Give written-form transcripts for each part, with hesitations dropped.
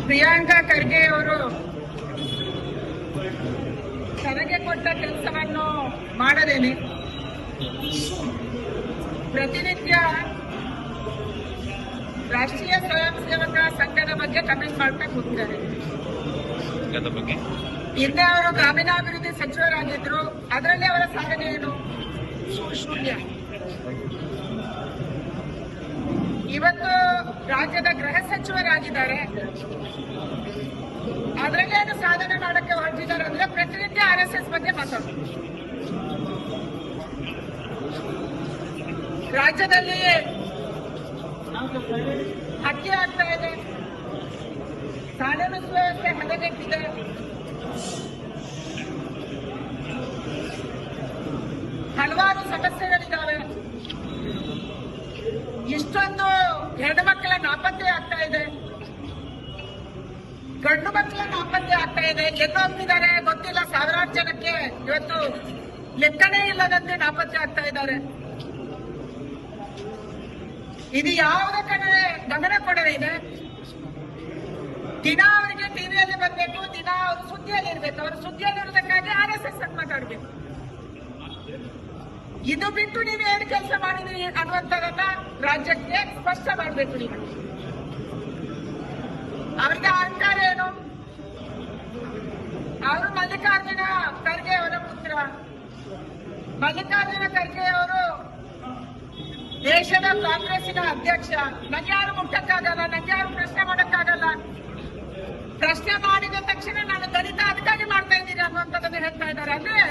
ಪ್ರಿಯಾಂಕಾ ಖರ್ಗೆ ಅವರು ತನಗೆ ಕೊಟ್ಟ ಕೆಲಸವನ್ನು ಮಾಡದೇನೆ ಪ್ರತಿನಿತ್ಯ ರಾಷ್ಟ್ರೀಯ ಸ್ವಯಂ ಸೇವಕ ಸಂಘದ ಬಗ್ಗೆ ಕಮೆಂಟ್ ಮಾಡ್ತಾ ಕೂತಿದ್ದಾರೆ. ಹಿಂದೆ ಅವರು ಗ್ರಾಮೀಣಾಭಿವೃದ್ಧಿ ಸಚಿವರಾಗಿದ್ರು, ಅದರಲ್ಲಿ ಅವರ ಸಾಧನೆ ಏನು? ಶೂನ್ಯ. ಇವತ್ತು ರಾಜ್ಯದ ಗೃಹ ಸಚಿವರಾಗಿದ್ದಾರೆ, ಅದರಲ್ಲೇನು ಸಾಧನೆ ಮಾಡಕ್ಕೆ ಹೊರಟಿದ್ದಾರೆ ಅಂದ್ರೆ ಪ್ರತಿನಿತ್ಯ RSS ಬಗ್ಗೆ ಮಾತಾಡೋದು. ರಾಜ್ಯದಲ್ಲಿ ಹತ್ಯೆ ಆಗ್ತಾ ಇದೆ, ಕಾನೂನು ಸುವ್ಯವಸ್ಥೆ ಹದಗೆಟ್ಟಿದೆ, ಹಲವಾರು ಸಮಸ್ಯೆಗಳಿದ್ದಾವೆ. ಇಷ್ಟೊಂದು ಹೆಣ್ಣು ಮಕ್ಕಳ ನಾಪತ್ತೆ ಆಗ್ತಾ ಇದೆ, ಗಂಡು ಮಕ್ಕಳ ನಾಪತ್ತೆ ಆಗ್ತಾ ಇದೆ. ಎಲ್ಲೋ ಹೋಗ್ತಿದ್ದಾರೆ ಗೊತ್ತಿಲ್ಲ, ಸಾವಿರಾರು ಜನಕ್ಕೆ ಇವತ್ತು ಲೆಕ್ಕನೇ ಇಲ್ಲದಂತೆ ನಾಪತ್ತೆ ಆಗ್ತಾ ಇದ್ದಾರೆ. ಇದು ಯಾವುದೇ ಕಡೆ ಗಮನ ಕೊಡದೇ ಇದೆ. ದಿನ ಅವರಿಗೆ ಟಿವಿಯಲ್ಲಿ ಬರಬೇಕು, ದಿನ ಅವರು ಸುದ್ದಿಯಲ್ಲಿ ಇರ್ಬೇಕು. ಅವರು ಸುದ್ದಿಯಲ್ಲಿ ಇರೋದಕ್ಕಾಗಿ RSS ಅಂತ ಮಾತಾಡ್ಬೇಕು. ಇದು ಬಿಟ್ಟು ನೀವು ಏನು ಕೆಲಸ ಮಾಡಿದ್ರಿ ಅನ್ನುವಂಥದ್ದನ್ನ ರಾಜ್ಯಕ್ಕೆ ಸ್ಪಷ್ಟ ಮಾಡಬೇಕು. ನೀವು ಅವರಿಗೆ ಅಹಂಕಾರ ಏನು? ಅವರು ಮಲ್ಲಿಕಾರ್ಜುನ ಖರ್ಗೆ ಅವರ ಪುತ್ರ. ಮಲ್ಲಿಕಾರ್ಜುನ ಖರ್ಗೆ ಅವರು ದೇಶದ ಕಾಂಗ್ರೆಸ್ಸಿನ ಅಧ್ಯಕ್ಷ. ನಂಗೆ ಯಾರು ಮುಟ್ಟಕ್ಕಾಗಲ್ಲ, ನಂಗೆ ಯಾರು ಪ್ರಶ್ನೆ ಮಾಡಕ್ಕಾಗಲ್ಲ. ಪ್ರಶ್ನೆ ಮಾಡಿದ ತಕ್ಷಣ ನಾನು ದಲಿತ ಅದಕ್ಕಾಗಿ ಮಾಡ್ತಾ ಇದ್ದೀನಿ ಅನ್ನುವಂಥದ್ದನ್ನು ಹೇಳ್ತಾ ಇದ್ದಾರೆ. ಅಂದ್ರೆ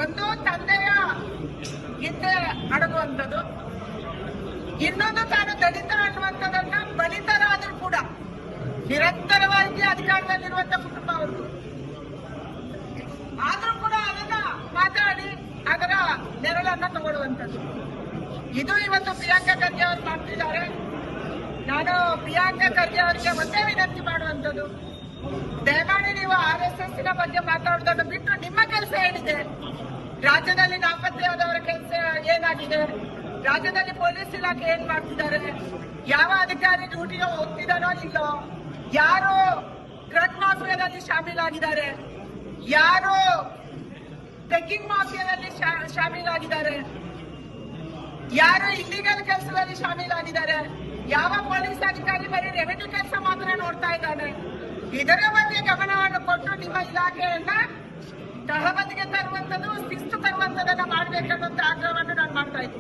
ಒಂದು ತಂದೆಯ ಹಿಂದೆ ಅಡಗುವಂಥದ್ದು, ಇನ್ನೊಂದು ತಾನು ದಲಿತ ಅನ್ನುವಂಥದ್ದನ್ನ ಬಲಿತರಾದ್ರೂ ಕೂಡ ನಿರಂತರವಾಗಿ ಅಧಿಕಾರದಲ್ಲಿರುವಂತ ಕುಟುಂಬ ಅವರು, ಆದ್ರೂ ಕೂಡ ಅದನ್ನ ಮಾತಾಡಿ ಅದರ ನೆರಳನ್ನ ತಗೊಳ್ಳುವಂಥದ್ದು. ಇದು ಇವತ್ತು ಪ್ರಿಯಾಂಕಾ ಖರ್ಗೆ ಅವರು ಮಾಡ್ತಿದ್ದಾರೆ. ನಾನು ಪ್ರಿಯಾಂಕಾ ಖರ್ಗೆ ಅವರಿಗೆ ಒಂದೇ ವಿನಂತಿ ಮಾಡುವಂಥದ್ದು, ದಯಮಾಡಿ ನೀವು RSS ಬಗ್ಗೆ ಮಾತಾಡೋದನ್ನು ಬಿಟ್ಟು ನಿಮ್ಮ ಕೆಲಸ ಏನಿದೆ, ರಾಜ್ಯದಲ್ಲಿ ನಾಪತ್ತೆಯಾದವರ ಕೆಲಸ ಏನಾಗಿದೆ, ರಾಜ್ಯದಲ್ಲಿ ಪೊಲೀಸ್ ಇಲಾಖೆ ಏನ್ ಮಾಡ್ತಿದ್ದಾರೆ, ಯಾವ ಅಧಿಕಾರಿ ಡ್ಯೂಟಿಗೆ ಹೋಗ್ತಿದ್ದಾನೋ ಇಲ್ಲೋ, ಯಾರು ಡ್ರಗ್ ಮಾಫಿಯಾದಲ್ಲಿ ಶಾಮೀಲಾಗಿದ್ದಾರೆ, ಯಾರು ಟೆಕ್ಕಿಂಗ್ ಮಾಫಿಯಾದಲ್ಲಿ ಶಾಮೀಲಾಗಿದ್ದಾರೆ, ಯಾರು ಇಲ್ಲಿಗಲ್ ಕೆಲಸದಲ್ಲಿ ಶಾಮೀಲಾಗಿದ್ದಾರೆ, ಯಾವ ಪೊಲೀಸ್ ಅಧಿಕಾರಿ ಬರೀ ರೆವೆನ್ಯೂ ಕೆಲಸ ಮಾತ್ರ ನೋಡ್ತಾ ಇದ್ದಾನೆ, ಇದರ ಬಗ್ಗೆ ಗಮನವನ್ನು ಕೊಟ್ಟು ನಿಮ್ಮ ಇಲಾಖೆಯನ್ನ ತಹಬದಿಗೆ ತರುವಂತದ್ದು, ಶಿಸ್ತು ತರುವಂತದನ್ನ ಮಾಡ್ಬೇಕನ್ನುವಂತ ಆಗ್ರಹವನ್ನು ನಾನು ಮಾಡ್ತಾ ಇದ್ದೀನಿ.